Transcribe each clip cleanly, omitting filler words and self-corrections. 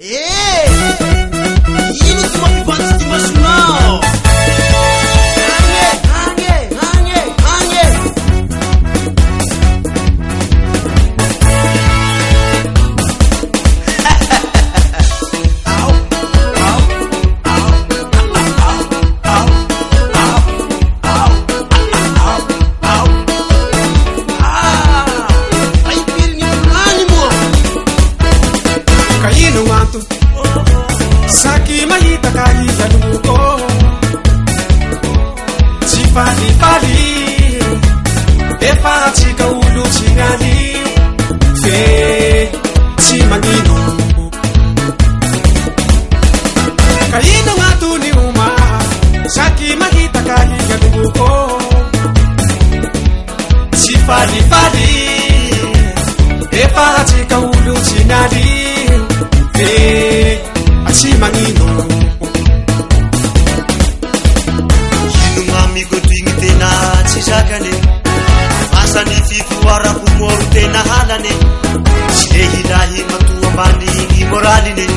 Ino tsy mampivantsy ty masonao. Saki mahita kaiza luko Chifali Efa chika ulu chingali Fe chimangino Kaino ngatu ni uma Saki mahita kaiza luko Chifali Efa chika ulu chingali Fe Chimangino Ino amigo twigny tena tsy zakane Asany fivoarako moro tena halane Tsy le hilahy matoa ambany igny moraline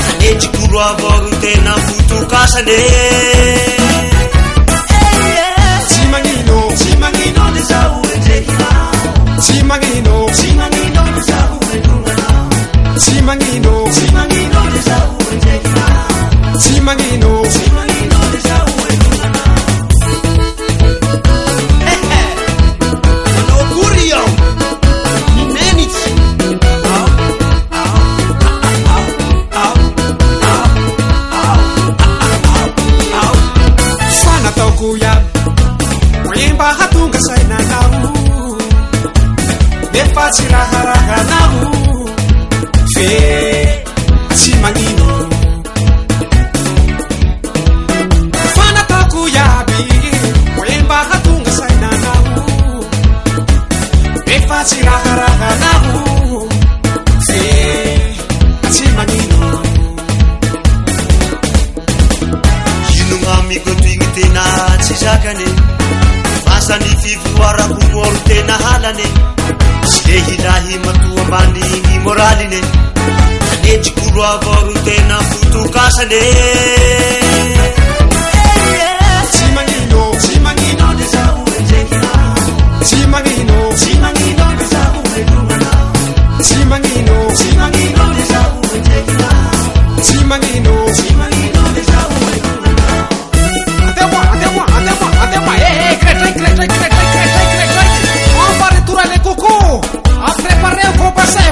Anetsikolo avoro tena fotokasane Chimangino de zao enjehina Chimangino de zao enungana Chimangino de zao enjehina Chimangino de zao enungana Kurio Nenits Sana tau kuya Wimba hatunga saina nau Nefa chiraha nau Fe Chimangino Sana tau kuya Wimba hatunga saina nau Nefa chiraha nau Fe Chimangino Ino amigo twigny tena tsy zakane Asany fivoarako moro tena halane Tsy le hilahy matoa ambany igny moraline Anetsikolo avoro tena fotokasane Chimangino de zao enjehina Chimangino de zao enungana Chimangino de zao enjehina Chimangino de zao enungana Até moi, crêt. On va retourner les coucous. Préparez-vous passer.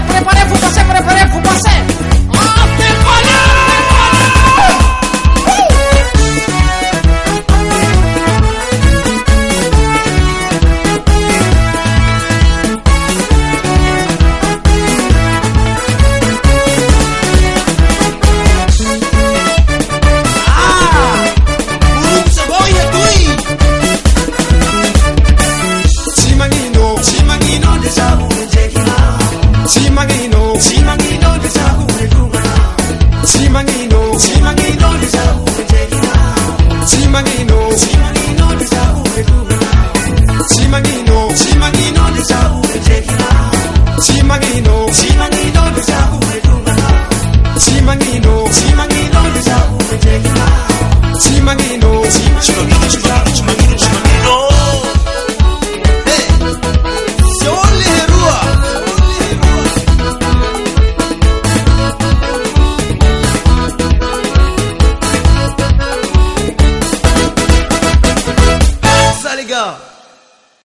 les gars.